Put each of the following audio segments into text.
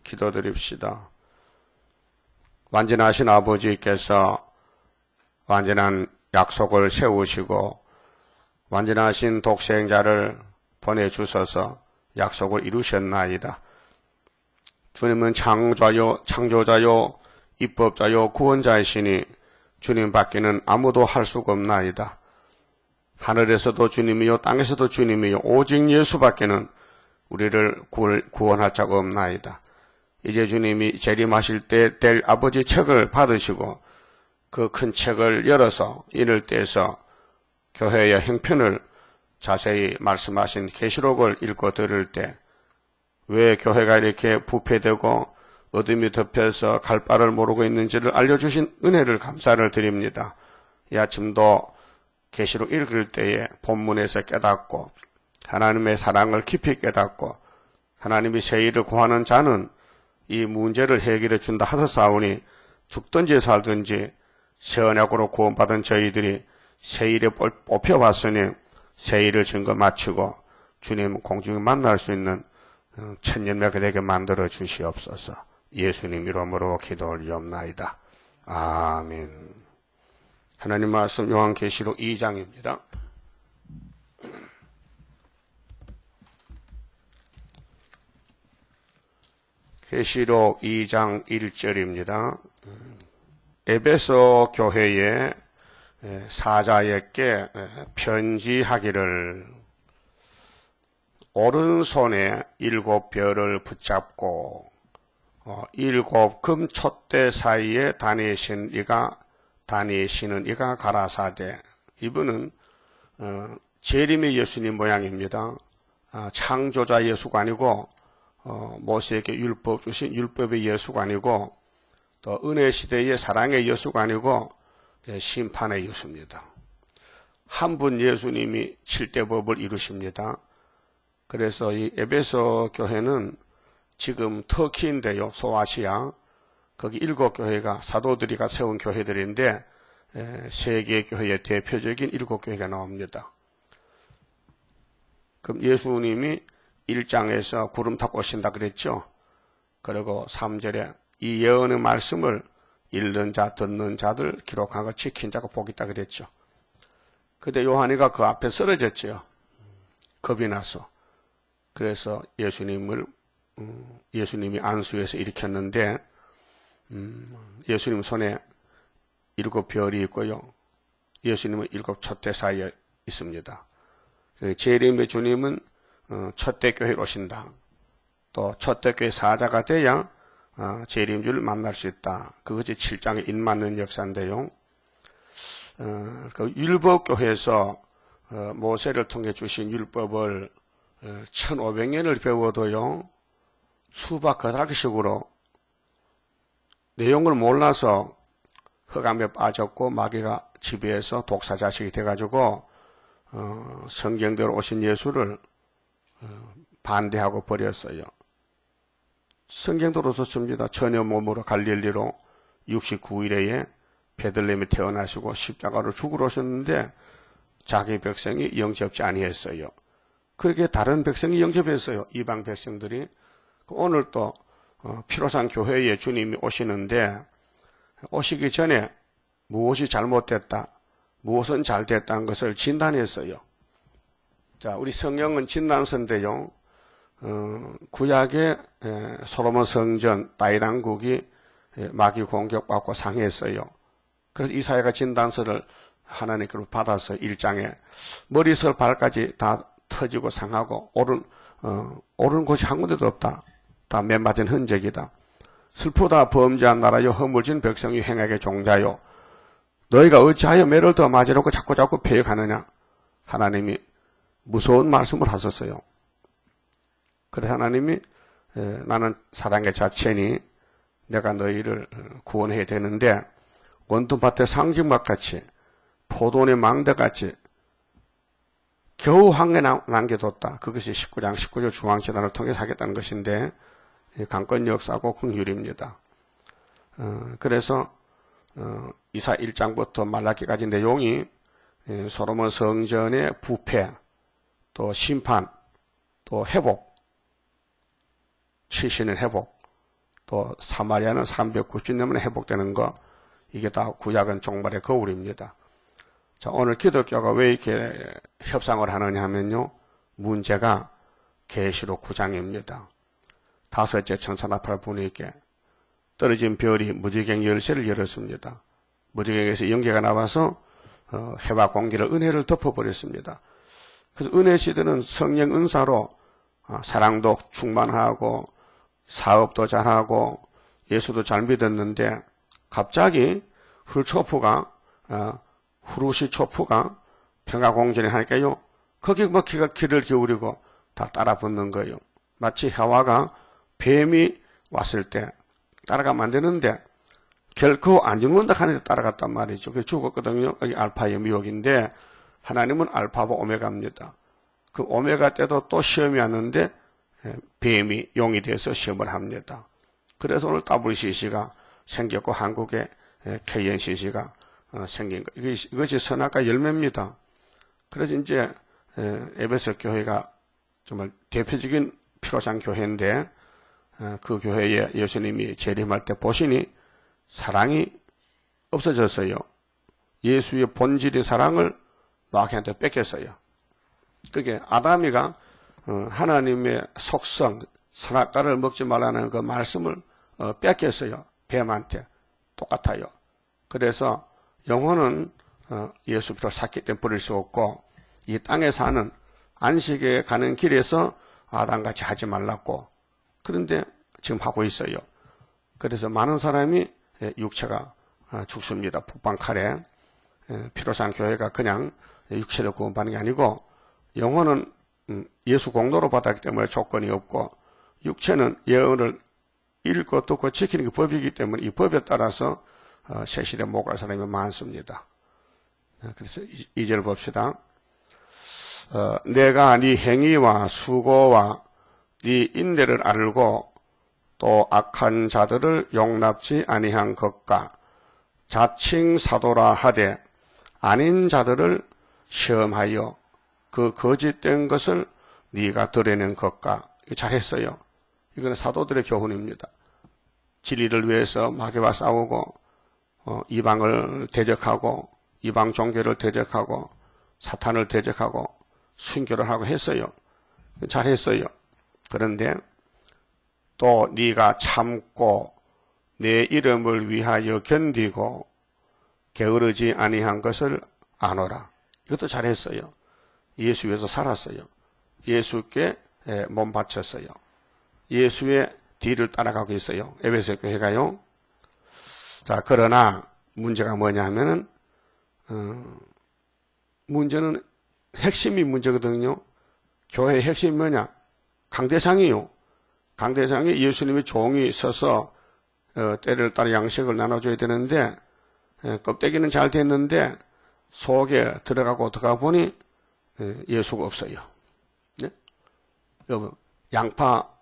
기도드립시다. 완전하신 아버지께서 완전한 약속을 세우시고 완전하신 독생자를 보내주셔서 약속을 이루셨나이다. 주님은 창조자요, 입법자요, 구원자이시니 주님 밖에는 아무도 할 수가 없나이다. 하늘에서도 주님이요, 땅에서도 주님이요, 오직 예수밖에는 우리를 구원할 자가 없나이다. 이제 주님이 재림하실 때 될 아버지 책을 받으시고 그 큰 책을 열어서 이를 떼서 교회의 형편을 자세히 말씀하신 계시록을 읽고 들을 때 왜 교회가 이렇게 부패되고 어둠이 덮여서 갈 바를 모르고 있는지를 알려주신 은혜를 감사를 드립니다. 이 아침도 계시록 읽을 때에 본문에서 깨닫고 하나님의 사랑을 깊이 깨닫고 하나님이 새 일을 구하는 자는 이 문제를 해결해 준다 하셨사오니 죽든지 살든지 새 언약으로 구원받은 저희들이 새 일에 뽑혀봤으니 새 일을 증거 마치고 주님 공중에 만날 수 있는 천년명이 되게 만들어 주시옵소서. 예수님 이름으로 기도 올리옵나이다. 아멘. 하나님 말씀 요한계시록 2장입니다. 계시록 2장 1절입니다. 에베소 교회의 사자에게 편지하기를 오른손에 7별을 붙잡고 7 금촛대 사이에 다니시는 이가 가라사대. 이분은 재림의 예수님 모양입니다. 창조자 예수가 아니고 모세에게 율법 주신 율법의 예수가 아니고 또 은혜 시대의 사랑의 예수가 아니고 심판의 예수입니다. 한 분 예수님이 7대 법을 이루십니다. 그래서 이 에베소 교회는 지금 터키인데요, 소아시아. 거기 7교회가 사도들이 세운 교회들인데 세계 교회의 대표적인 7교회가 나옵니다. 그럼 예수님이 1장에서 구름 타고 오신다 그랬죠. 그리고 3절에 이 예언의 말씀을 읽는 자, 듣는 자들 기록한 거 지킨 자가 복이 있다 그랬죠. 근데 요한이가 그 앞에 쓰러졌죠. 겁이 나서. 그래서 예수님이 안수해서 일으켰는데 예수님 손에 7별이 있고요. 예수님은 7촛대 사이에 있습니다. 재림의 주님은 첫대 교회로 오신다. 또 첫대 교회 사자가 돼야 재림주를 만날 수 있다. 그것이 7장에 인맞는 역사인데요. 그 율법교회에서 모세를 통해 주신 율법을 1500년을 배워도요. 수박 거다기식으로 내용을 몰라서 흑암에 빠졌고 마귀가 지배해서 독사자식이 돼가지고 성경대로 오신 예수를 반대하고 버렸어요. 성경대로 썼습니다. 처녀 몸으로 갈릴리로 69일에 베들레헴에 태어나시고 십자가로 죽으러 오셨는데 자기 백성이 영접지 아니했어요. 그렇게 다른 백성이 영접했어요. 이방 백성들이. 오늘 또 피로산 교회에 주님이 오시는데 오시기 전에 무엇이 잘못됐다, 무엇은 잘됐다는 것을 진단했어요. 자, 우리 성경은 진단서인데요. 구약의 솔로몬 성전 다윗왕국이 마귀 공격받고 상했어요. 그래서 이사야가 진단서를 하나님께로 받았어요. 1장에 머리서 발까지 다 터지고 상하고 옳은 곳이 한 군데도 없다. 다 맨맞은 흔적이다. 슬프다 범죄한 나라여 허물진 백성이 행하게 종자요. 너희가 어찌하여 매를 더 맞으려고 자꾸 배역하느냐. 하나님이 무서운 말씀을 하셨어요. 그래서 하나님이 나는 사랑의 자체니 내가 너희를 구원해야 되는데 원통밭의 상징막같이 포도원의 망대같이 겨우 한 개 남겨뒀다. 그것이 19장 19절 중앙재단을 통해서 하겠다는 것인데 강권 역사고 긍휼입니다. 그래서 이사 1장부터 말라기까지 내용이 솔로몬 성전의 부패, 또 심판, 또 회복, 치신의 회복, 또 사마리아는 390년 만에 회복되는 거, 이게 다 구약은 종말의 거울입니다. 자, 오늘 기독교가 왜 이렇게 협상을 하느냐 하면요, 문제가 계시록 9장입니다. 다섯째 천사 나팔 분에게 떨어진 별이 무지개 열쇠를 열었습니다. 무지개에서 연기가 나와서 해와 공기를 은혜를 덮어버렸습니다. 그래서 은혜 시대는 성령 은사로 사랑도 충만하고 사업도 잘하고 예수도 잘 믿었는데 갑자기 훌초프가 후루시 초프가 평화공전을 하니까요, 거기 뭐 귀를 기울이고 다 따라 붙는 거예요. 마치 하와가 뱀이 왔을 때 따라가면 안 되는데 결코 안 죽는다 하는데 따라갔단 말이죠. 그래서 죽었거든요. 여기 알파의 미혹인데 하나님은 알파와 오메가입니다. 그 오메가 때도 또 시험이 왔는데 뱀이 용이 돼서 시험을 합니다. 그래서 오늘 WCC가 생겼고 한국에 KNCC가 생긴 거. 이것이 선악과 열매입니다. 그래서 이제 에베소 교회가 정말 대표적인 피로상 교회인데 그 교회에 예수님이 재림할 때 보시니 사랑이 없어졌어요. 예수의 본질의 사랑을 마귀한테 뺏겼어요. 그게 아담이가 하나님의 속성, 선악과를 먹지 말라는 그 말씀을 뺏겼어요. 뱀한테. 똑같아요. 그래서 영혼은 예수 피로 샀기 때문에 버릴 수 없고 이 땅에 사는 안식에 가는 길에서 아담같이 하지 말라고. 그런데 지금 하고 있어요. 그래서 많은 사람이 육체가 죽습니다. 북방칼에. 피로산 교회가 그냥 육체를 구원받는 게 아니고 영혼은 예수 공로로 받았기 때문에 조건이 없고 육체는 예언을 읽고 듣고 지키는 게 법이기 때문에 이 법에 따라서 세실에 못 갈 사람이 많습니다. 그래서 2절 봅시다. 내가 네 행위와 수고와 네 인내를 알고 또 악한 자들을 용납지 아니한 것과 자칭 사도라 하되 아닌 자들을 시험하여 그 거짓된 것을 네가 드러낸 것과 잘했어요. 이건 사도들의 교훈입니다. 진리를 위해서 마귀와 싸우고 이방을 대적하고 이방 종교를 대적하고 사탄을 대적하고 순교를 하고 했어요. 잘했어요. 그런데 또 네가 참고 내 이름을 위하여 견디고 게으르지 아니한 것을 아노라. 이것도 잘했어요. 예수 위해서 살았어요. 예수께 몸 바쳤어요. 예수의 뒤를 따라가고 있어요. 에베소 교회가요. 자, 그러나 문제가 뭐냐 하면은 문제는 핵심이 문제거든요. 교회의 핵심이 뭐냐? 강대상이요. 강대상이 예수님의 종이 서서 때를 따라 양식을 나눠줘야 되는데 껍데기는 잘 됐는데 속에 들어가고 들어가 보니 예수가 없어요. 네? 여러분, 양파가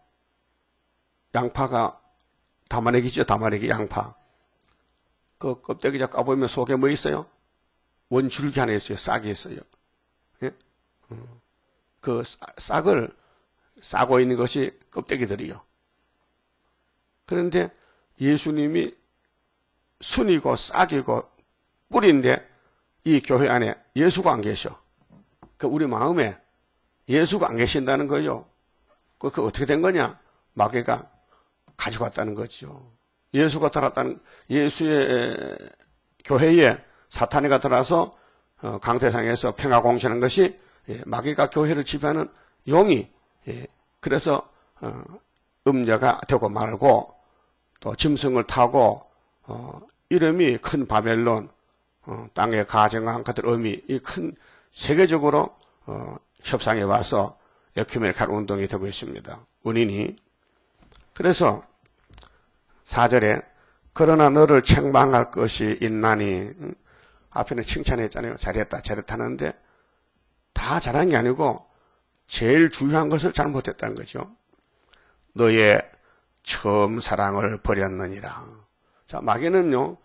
담아내기죠. 담아내기 양파. 그 껍데기 자 까보면 속에 뭐 있어요? 원줄기 하나 있어요. 싹이 있어요. 예? 그 싹을 싸고 있는 것이 껍데기들이요. 그런데 예수님이 순이고 싹이고 뿌리인데 이 교회 안에 예수가 안 계셔. 그 우리 마음에 예수가 안 계신다는 거요. 그 어떻게 된 거냐? 마귀가 가지고 왔다는 거죠. 예수가 들어왔다는, 예수의 교회에 사탄이가 들어와서 강대상에서 평화공신한 것이 마귀가 교회를 지배하는 용이, 그래서 음녀가 되고 말고 또 짐승을 타고 이름이 큰 바벨론, 땅에 가정한 것들 의미, 이 큰 세계적으로 협상에 와서 에큐메니칼 운동이 되고 있습니다. 원인이. 그래서 4절에 그러나 너를 책망할 것이 있나니, 앞에는 칭찬했잖아요. 잘했다 잘했다는데 다 잘한 게 아니고 제일 중요한 것을 잘못했다는 거죠. 너의 처음 사랑을 버렸느니라. 자, 마귀는요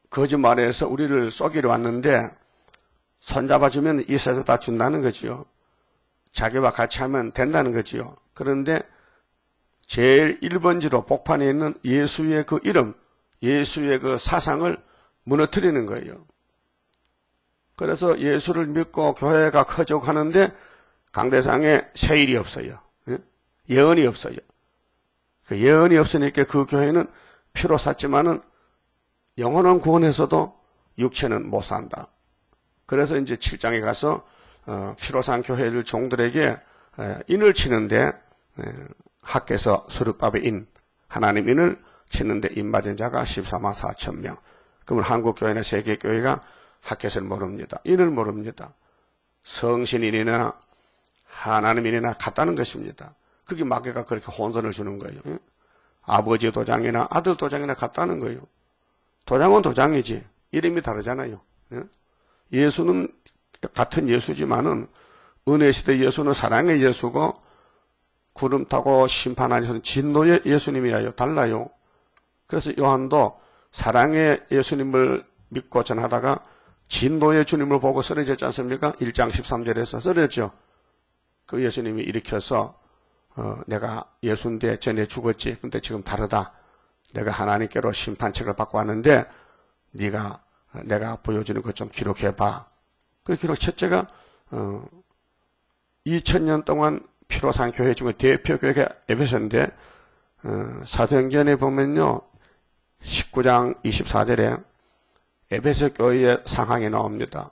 거짓말해서 우리를 속이려 왔는데 손잡아주면 있어서 다 준다는 거지요. 자기와 같이 하면 된다는 거지요. 그런데 제일 1번지로 복판에 있는 예수의 그 이름, 예수의 그 사상을 무너뜨리는 거예요. 그래서 예수를 믿고 교회가 커져 가는데 강대상에 세일이 없어요. 예언이 없어요. 그 예언이 없으니까 그 교회는 피로 샀지만은 영혼은 구원해서도 육체는 못 산다. 그래서 이제 7장에 가서 피로 산 교회들 종들에게 인을 치는데 학개서 수르밥의 인, 하나님 인을 치는데 인받은 자가 14만 4천 명. 그러면 한국교회나 세계교회가 학개서를 모릅니다. 인을 모릅니다. 성신인이나 하나님인이나 같다는 것입니다. 그게 마귀가 그렇게 혼선을 주는 거예요. 아버지 도장이나 아들 도장이나 같다는 거예요. 도장은 도장이지 이름이 다르잖아요. 예수는 같은 예수지만은 은혜시대 예수는 사랑의 예수고 구름 타고 심판하는 예수는 진노의 예수님이에요. 달라요. 그래서 요한도 사랑의 예수님을 믿고 전하다가 진노의 주님을 보고 쓰러졌지 않습니까? 1장 13절에서 쓰러졌죠. 그 예수님이 일으켜서 내가 예수인데 전에 죽었지. 근데 지금 다르다. 내가 하나님께로 심판책을 받고 왔는데 네가 내가 보여주는 것 좀 기록해봐. 그 기록 첫째가 2000년 동안 피로 산 교회 중에 대표 교회가 에베소인데 사도행전에 보면요. 19장 24절에 에베소 교회의 상황이 나옵니다.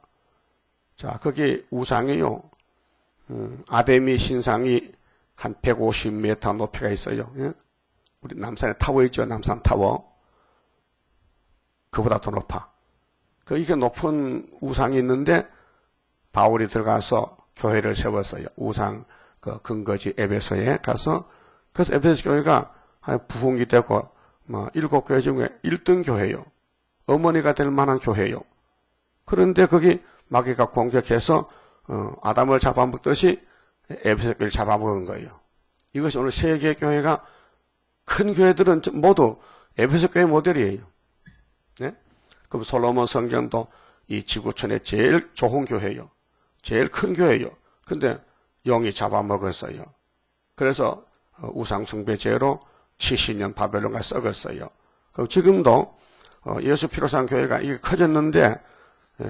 자, 거기 우상이요. 아데미 신상이 한 150m 높이가 있어요. 예? 우리 남산에 타워 있죠. 남산 타워. 그보다 더 높아. 이게 높은 우상이 있는데 바울이 들어가서 교회를 세웠어요. 우상 그 근거지 에베소에 가서 그래서 에베소 교회가 부흥이 되고 7교회 중에 1등 교회요. 어머니가 될 만한 교회요. 그런데 거기 마귀가 공격해서 아담을 잡아먹듯이 에베소 교회를 잡아먹은 거예요. 이것이 오늘 세계 교회가 큰 교회들은 모두 에베소 교회 모델이에요. 네? 그럼 솔로몬 성전도 이 지구촌의 제일 좋은 교회요. 제일 큰 교회요. 근데 영이 잡아먹었어요. 그래서 우상숭배죄로 70년 바벨론가 썩었어요. 그럼 지금도 예수 피로 산 교회가 이게 커졌는데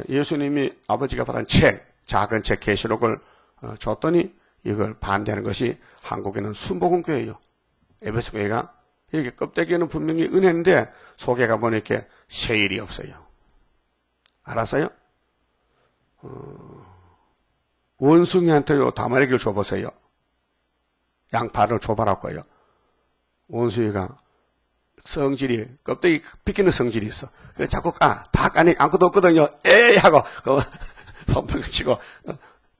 예수님이 아버지가 받은 책, 작은 책 계시록을 줬더니 이걸 반대하는 것이 한국에는 순복음교회예요. 에베소 교회가 이렇게 껍데기는 분명히 은혜인데 속에 가보니 이렇게 세일이 없어요. 알았어요? 원숭이한테요 다말기를 줘보세요. 양파를 줘봐라고요. 원숭이가 성질이 껍데기 비키는 성질이 있어. 그래서 자꾸 다 까니 아무것도 없거든요. 에이 하고 손톱을 치고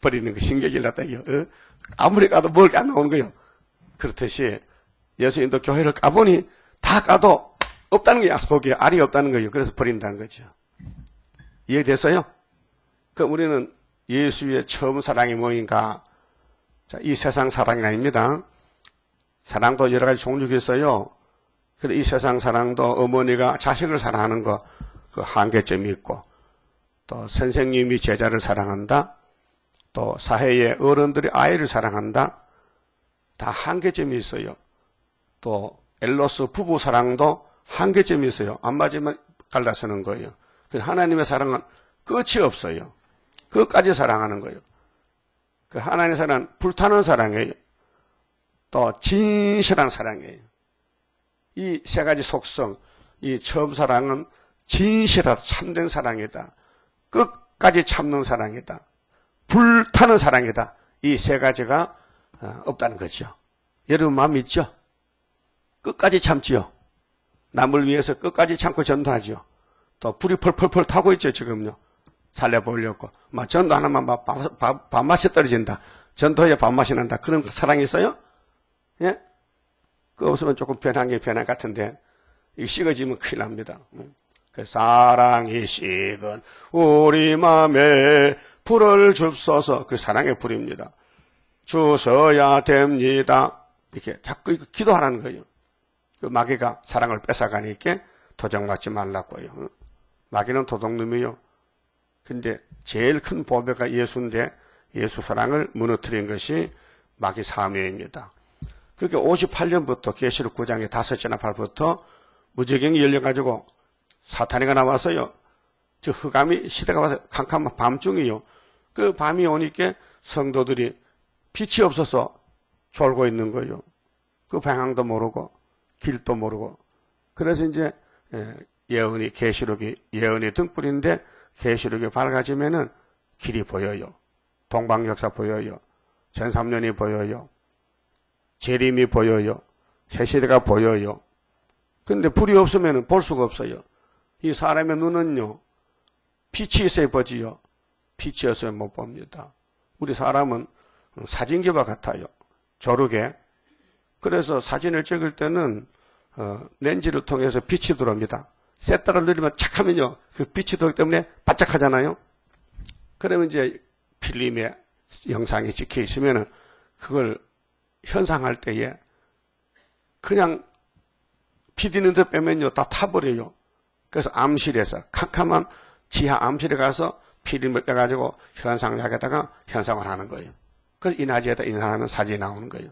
버리는 거 신경질 났다요. 아무리 까도 먹을 게 안 나오는 거예요. 그렇듯이 예수님도 교회를 까보니 다 까도 없다는 거예요. 속에 알이 없다는 거예요. 그래서 버린다는 거죠. 이해됐어요? 그럼 우리는 예수의 처음 사랑이 뭐인가? 자, 이 세상 사랑이 아닙니다. 사랑도 여러 가지 종류가 있어요. 그런데 이 세상 사랑도 어머니가 자식을 사랑하는 거, 그 한계점이 있고, 또 선생님이 제자를 사랑한다, 또 사회의 어른들이 아이를 사랑한다, 다 한계점이 있어요. 또 엘로스 부부 사랑도 한계점이 있어요. 안 맞으면 갈라서는 거예요. 하나님의 사랑은 끝이 없어요. 끝까지 사랑하는 거예요. 그 하나님의 사랑은 불타는 사랑이에요. 또 진실한 사랑이에요. 이 세 가지 속성, 이 처음 사랑은 진실하다, 참된 사랑이다. 끝까지 참는 사랑이다. 불타는 사랑이다. 이 세 가지가 없다는 거죠. 여러분 마음 있죠? 끝까지 참지요. 남을 위해서 끝까지 참고 전도하죠. 또 불이 펄펄펄 타고 있죠, 지금요. 살려보려고. 전도 하나만 밥맛이 떨어진다. 전도에 밥맛이 난다. 그런 사랑이 있어요? 예? 그거 없으면 조금 변한 게 변한 같은데, 이 식어지면 큰일 납니다. 그 사랑이 식은 우리 맘에 불을 줍소서. 그 사랑의 불입니다. 주셔야 됩니다. 이렇게 자꾸 기도하라는 거예요. 그 마귀가 사랑을 뺏어가니까 도적맞지 말라고요. 마귀는 도둑놈이요. 근데 제일 큰 보배가 예수인데 예수 사랑을 무너뜨린 것이 마귀 사명입니다. 그렇게 58년부터 계시록 9장의 5째나 발부터 무저경이 열려가지고 사탄이가 나와서요. 저 흑암이 시대가 와서 캄캄한 밤중이요. 그 밤이 오니까 성도들이 빛이 없어서 졸고 있는 거예요. 그 방향도 모르고 길도 모르고. 그래서 이제 예언이 계시록이 예언의 등불인데 계시록이 밝아지면은 길이 보여요. 동방역사 보여요. 전삼년이 보여요. 재림이 보여요. 새시대가 보여요. 근데 불이 없으면 볼 수가 없어요. 이 사람의 눈은요, 빛이 있어야 보지요. 빛이 없으면 못 봅니다. 우리 사람은 사진기와 같아요. 조르게. 그래서 사진을 찍을 때는 렌즈를 통해서 빛이 들어옵니다. 셋다를 누르면 착 하면요, 그 빛이 들어오기 때문에 반짝하잖아요. 그러면 이제 필름에 영상이 찍혀 있으면 그걸 현상할 때에 그냥 PD는 데 빼면요 다 타버려요. 그래서 암실에서 캄캄한 지하 암실에 가서 필름을 빼가지고 현상약에다가 현상을 하는 거예요. 그래서 인화지에다 인상하면 사진이 나오는 거예요.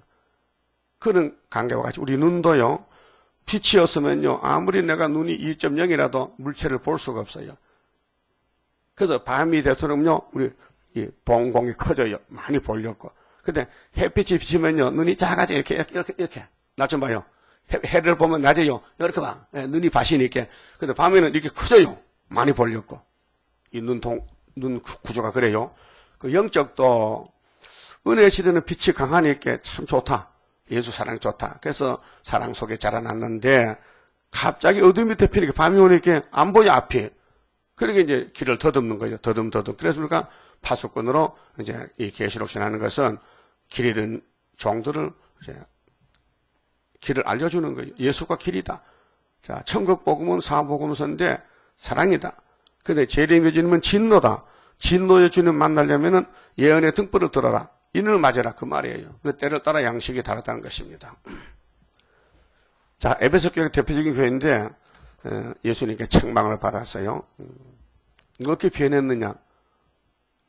그런 관계와 같이 우리 눈도요, 빛이 없으면요 아무리 내가 눈이 2.0이라도 물체를 볼 수가 없어요. 그래서 밤이 되도록요 우리 이 봉공이 커져요. 많이 보려고. 근데 햇빛이 비치면요 눈이 작아져 이렇게 나 좀 봐요. 해를 보면 낮에요 이렇게 봐. 눈이 바시니까. 근데 밤에는 이렇게 커져요. 많이 보려고. 이 눈 구조가 그래요. 그 영적도 은혜 시대는 빛이 강하니까 참 좋다. 예수 사랑이 좋다. 그래서 사랑 속에 자라났는데 갑자기 어둠이 덮이니까 밤이 오니까 안 보여 앞이. 그러니까 이제 길을 더듬는 거죠. 더듬. 그래서 우리가 파수꾼으로 이제 이 계시록 전하는 것은 길 잃은 종들을 이제 길을 알려주는 거예요. 예수가 길이다. 자, 천국 복음은 사복음은 선데 사랑이다. 근데 재림의 주님은 진노다. 진노의 주님 만나려면은 예언의 등불을 들어라. 인을 맞아라. 그 말이에요. 그 때를 따라 양식이 다르다는 것입니다. 자, 에베소 교회 대표적인 교회인데 예수님께 책망을 받았어요. 어떻게 변했느냐?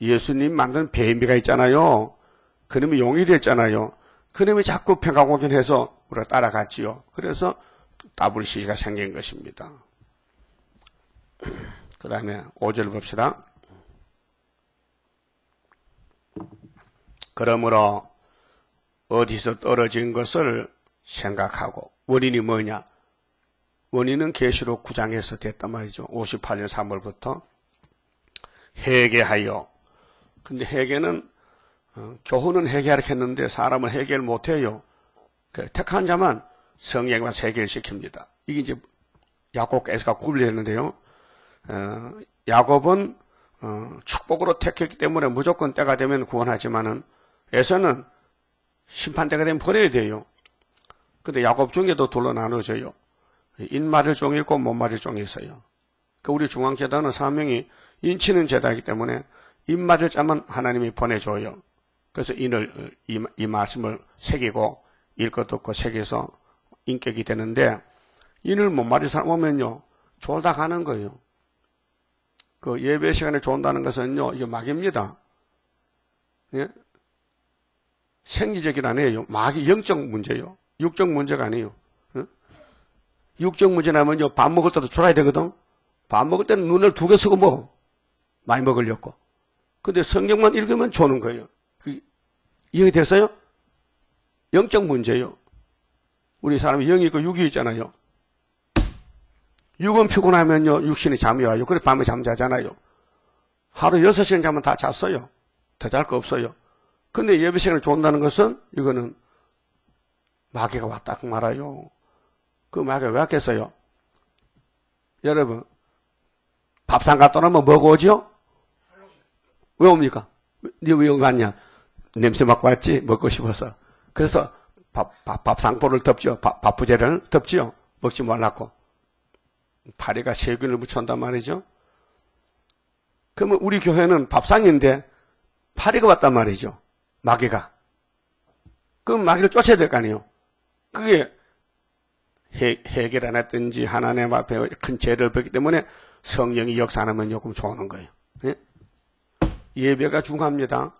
예수님 만든 배미가 있잖아요. 그놈이 용이 됐잖아요. 그놈이 자꾸 평가고견해서 우리가 따라갔지요. 그래서 WCC가 생긴 것입니다. 그 다음에 5절 봅시다. 그러므로 어디서 떨어진 것을 생각하고 원인이 뭐냐? 원인은 계시록 9장에서 됐단 말이죠. 58년 3월부터 회개하여. 근데 회개는 교훈은 회개하라 했는데 사람은 회개를 못해요. 택한 자만 성령과 회개를 시킵니다. 이게 이제 야곱에서가 구별했는데요. 야곱은 축복으로 택했기 때문에 무조건 때가 되면 구원하지만은 에서는 심판 때가 되면 버려야 돼요. 근데 야곱 중에도 둘로 나눠져요. 인맞을 종이 있고 못 맞을 종이 있어요. 우리 중앙재단은 사명이 인치는 제다이기 때문에 인맞을 자만 하나님이 보내줘요. 그래서 이 말씀을 새기고 읽고 듣고 새겨서 인격이 되는데 인을 못 맞을 사람 오면요 졸다 가는 거예요. 그 예배 시간에 존다는 것은요 이게 막입니다. 예? 생리적인 아니에요. 막이 영적 문제예요. 육적 문제가 아니에요. 예? 육적 문제라면요 밥 먹을 때도 졸아야 되거든. 밥 먹을 때는 눈을 두 개 쓰고 먹어. 많이 먹으려고. 근데 성경만 읽으면 조는 거예요. 이해됐어요? 영적 문제예요. 우리 사람이 영이 있고 육이 있잖아요. 육은 피곤하면요 육신이 잠이 와요. 그래 밤에 잠자잖아요. 하루 6시간 자면 다 잤어요. 더 잘 거 없어요. 근데 예배 시간에 존다는 것은 이거는 마귀가 왔다 그 말아요. 그 마귀가 왜 왔겠어요? 여러분 밥상 갔다 오면 뭐고 오죠? 왜 옵니까? 네 왜 여기 왔냐? 냄새 맡고 왔지? 먹고 싶어서. 그래서 밥상포를 덮죠. 밥부재를 덮지요. 먹지 말라고. 파리가 세균을 묻혀온단 말이죠. 그러면 우리 교회는 밥상인데 파리가 왔단 말이죠. 마귀가. 그럼 마귀를 쫓아야 될 거 아니에요. 그게 해결 안 했든지 하나님 앞에 큰 죄를 벗기 때문에 성령이 역사 안 하면 조금 좋아하는 거예요. 예? 예배가 중요합니다.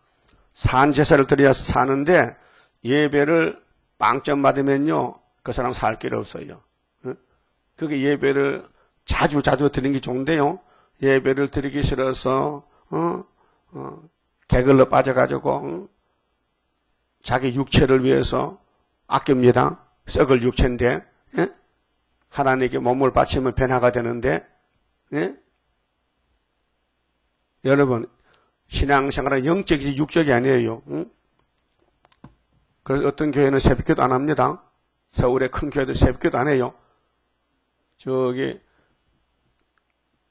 산 제사를 드려야 사는데 예배를 빵점 맞으면요, 그 사람 살 길 없어요. 그게 예배를 자주 드리는 게 좋은데요. 예배를 드리기 싫어서, 게을러 빠져가지고, 자기 육체를 위해서 아낍니다. 썩을 육체인데, 예? 하나님께 몸을 바치면 변화가 되는데, 예? 여러분, 신앙생활은 영적이지 육적이 아니에요. 응? 그래서 어떤 교회는 새벽기도 안 합니다. 서울의 큰 교회도 새벽기도 안 해요. 저기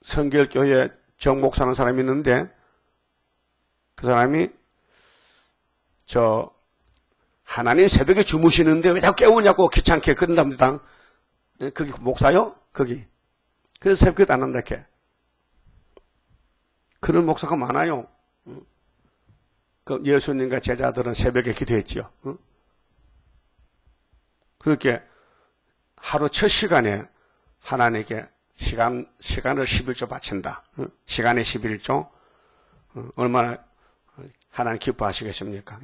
성결교회 정목사는 사람이 있는데 그 사람이 하나님 새벽에 주무시는데 왜 자꾸 깨우냐고 귀찮게 그런답니다. 거기 목사요? 거기. 그래서 새벽기도 안 한다 이렇게. 그런 목사가 많아요. 그 예수님과 제자들은 새벽에 기도했지요. 그렇게 하루 첫 시간에 하나님께 시간을 11조 바친다. 시간의 11조. 얼마나 하나님 기뻐하시겠습니까?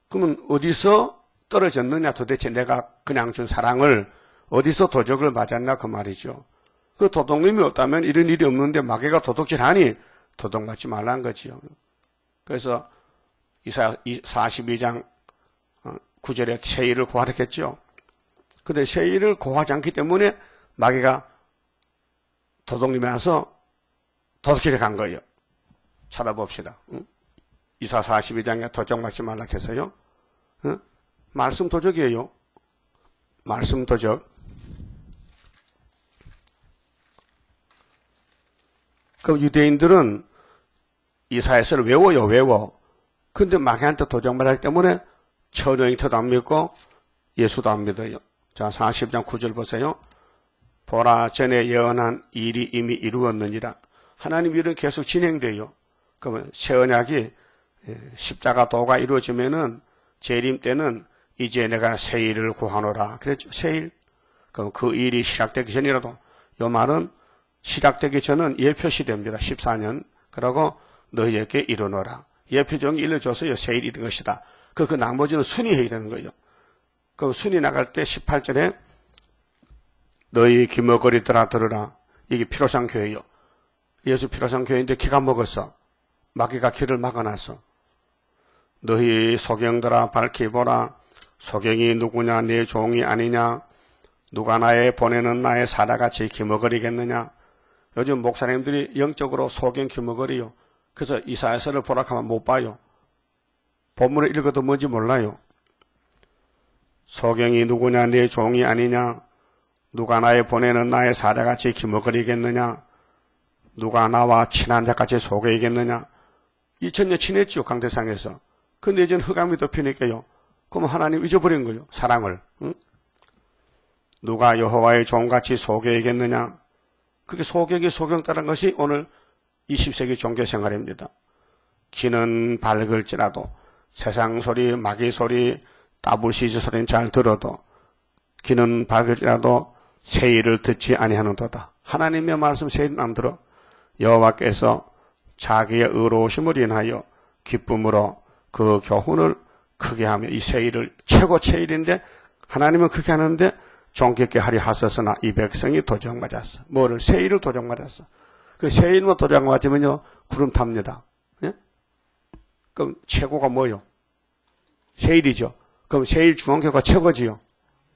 그러면 어디서 떨어졌느냐? 도대체 내가 그냥 준 사랑을 어디서 도적을 맞았나 그 말이죠. 그 도둑님이 없다면 이런 일이 없는데 마귀가 도둑질하니 도둑 맞지 말라는 거지요. 그래서 이사야 42장 9절에 세일을 고하랬겠죠. 근데 세일을 고하지 않기 때문에 마귀가 도둑님이 와서 도둑질에 간 거예요. 찾아봅시다. 이사야 42장에 도적 맞지 말라 했어요. 말씀 도적이에요. 말씀 도적. 그 유대인들은 이사야서를 외워. 근데 마귀한테 도적 맞았기 때문에 천여인터도 안 믿고 예수도 안 믿어요. 자, 40장 9절 보세요. 보라, 전에 예언한 일이 이미 이루었느니라. 하나님 일은 계속 진행돼요. 그러면 새 언약이 십자가 도가 이루어지면은 재림 때는 이제 내가 새 일을 구하노라. 그랬죠. 새 일. 그럼 그 일이 시작되기 전이라도 이 말은 시작되기 전은 예표 시대입니다. 14년. 그러고 너희에게 이루노라. 예표종이 일러줘서요. 새 일이 이런 것이다. 그 나머지는 순위해야 되는 거예요. 그 순위 나갈 때 18절에 너희 기머거리들아 들으라. 이게 피로상 교회예요. 예수 피로상 교회인데 기가 먹었어. 마귀가 길을 막아놨어. 너희 소경들아 밝히 보라. 소경이 누구냐? 내 종이 아니냐? 누가 나의 보내는 나의 사자같이 기머거리겠느냐? 요즘 목사님들이 영적으로 소경 기머거리요. 그래서 이사야서를 보라 하면 못 봐요. 본문을 읽어도 뭔지 몰라요. 소경이 누구냐? 내 종이 아니냐? 누가 나의 보내는 나의 사자같이 기머거리겠느냐? 누가 나와 친한 자같이 속이겠느냐? 2000년 친했죠, 강대상에서. 근데 이제는 흑암이 덮이니까요. 그럼 하나님 잊어버린 거예요, 사랑을. 응? 누가 여호와의 종같이 속이겠느냐? 그게 소경 따른 것이 오늘 20세기 종교생활입니다. 귀는 밝을지라도 세상 소리, 마귀 소리, 따블시즈 소리는 잘 들어도 귀는 밝을지라도 세일을 듣지 아니하는도다. 하나님의 말씀 세일은 안 들어. 여호와께서 자기의 의로우심을 인하여 기쁨으로 그 교훈을 크게 하며 이 세일을 최고 세일인데 하나님은 그렇게 하는데 종격게 하리 하셨으나 이 백성이 도적 맞았어. 뭐를? 세일을 도적 맞았어. 그 세일만 도적 맞으면요 구름 탑니다. 예? 그럼 최고가 뭐요? 세일이죠. 그럼 세일 중앙교가 최고지요.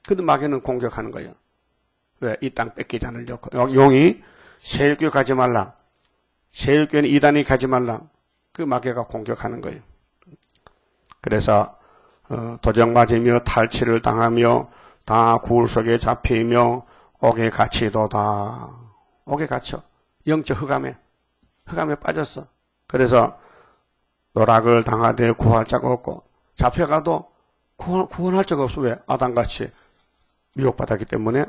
근데 마귀는 공격하는 거예요. 왜? 이 땅 뺏기지 않으려고. 용이 세일교회 가지 말라. 세일교회는 이단이 가지 말라. 그 마귀가 공격하는 거예요. 그래서 도적 맞으며 탈취를 당하며 다 구울 속에 잡히며 옥에 갇히도다. 옥에 갇혀. 영적 흑암에 빠졌어. 그래서 노락을 당하되 구할 자가 없고 잡혀가도 구원할 자가 없어. 왜? 아담같이 미혹받았기 때문에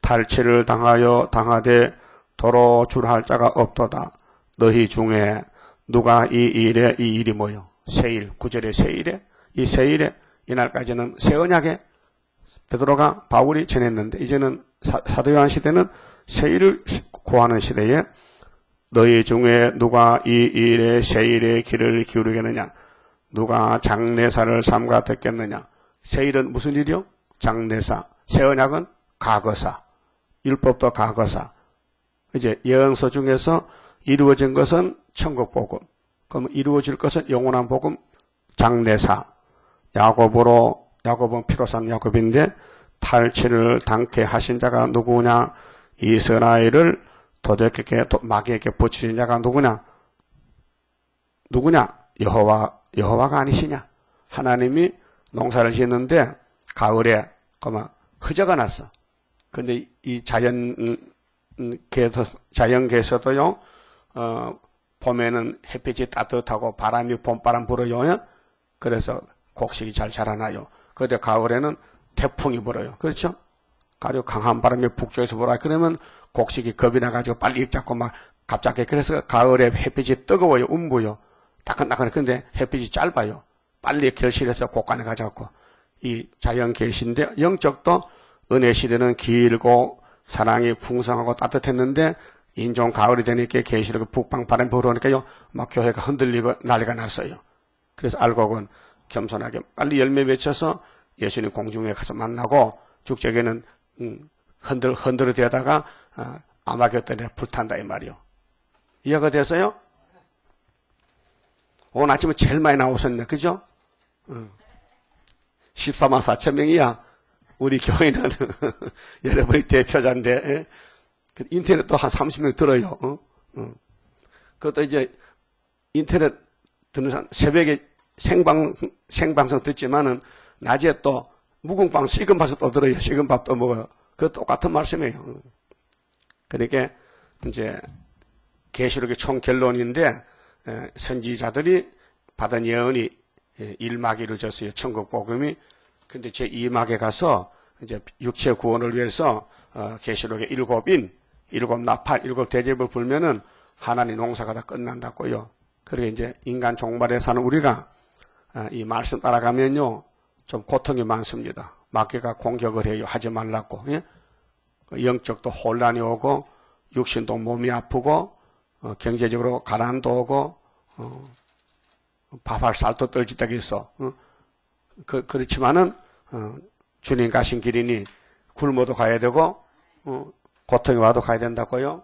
탈취를 당하되 도로 줄할 자가 없도다. 너희 중에 누가 이 일이 뭐요? 세일, 9절의 세일에 이 세일에 이날까지는 새 언약에 베드로가 바울이 전했는데 이제는 사도 요한 시대는 세일을 구하는 시대에 너희 중에 누가 이 일에 세일의 길을 기울이겠느냐? 누가 장례사를 삼가 듣겠느냐. 세일은 무슨 일이요? 장례사. 세언약은 과거사. 율법도 과거사. 이제 예언서 중에서 이루어진 것은 천국복음. 그럼 이루어질 것은 영원한 복음, 장례사. 야곱은 피로 산 야곱인데 탈취를 당케 하신 자가 누구냐? 이스라엘을 도적에게 마귀에게 붙이신 자가 누구냐? 여호와가 아니시냐? 하나님이 농사를 짓는데 가을에 허저가 났어. 근데 이 자연계에서도요, 봄에는 햇빛이 따뜻하고 바람이 봄바람 불어요. 그래서 곡식이 잘 자라나요. 그런데 가을에는 태풍이 불어요. 그렇죠? 아주 강한 바람이 북쪽에서 불어요. 그러면 곡식이 겁이 나가지고 빨리 익잡고 막 갑자기. 그래서 가을에 햇빛이 뜨거워요. 움부요. 따끈따끈해. 근데 햇빛이 짧아요. 빨리 결실해서 곡간에 가져갖고. 이 자연 계시인데 영적도 은혜 시대는 길고 사랑이 풍성하고 따뜻했는데 인종 가을이 되니까 계시록 북방 바람 불어오니까요. 막 교회가 흔들리고 난리가 났어요. 그래서 알곡은 겸손하게 빨리 열매 맺혀서 예수님 공중에 가서 만나고 죽적에는 흔들어대다가 아마겟돈에 불탄다 이 말이요. 이해가 돼서요? 오늘 아침에 제일 많이 나오셨네. 그죠? 14만 4천 명이야. 우리 교회는 여러분이 대표자인데 인터넷도 한 30명 들어요. 그것도 이제 인터넷 듣는 사람 새벽에 생방송 듣지만은 낮에 또 묵은빵 식은 밥도 또 들어요. 식은 밥도 먹어요. 그 똑같은 말씀이에요. 그러니까 이제 계시록의 총 결론인데 선지자들이 받은 예언이 1막이 이루어졌어요. 천국 복음이. 근데 제 2막에 가서 이제 육체 구원을 위해서 계시록의 7인, 7나팔, 7대접을 불면은 하나님 농사가 다 끝난다고요. 그리고 이제 인간 종말에 사는 우리가 이 말씀 따라가면요 좀 고통이 많습니다. 마귀가 공격을 해요. 하지 말라고. 예? 영적도 혼란이 오고 육신도 몸이 아프고 경제적으로 가난도 오고 밥할 쌀도 떨지다기 있어. 그렇지만은 주님 가신 길이니 굶어도 가야 되고 고통이 와도 가야 된다고요.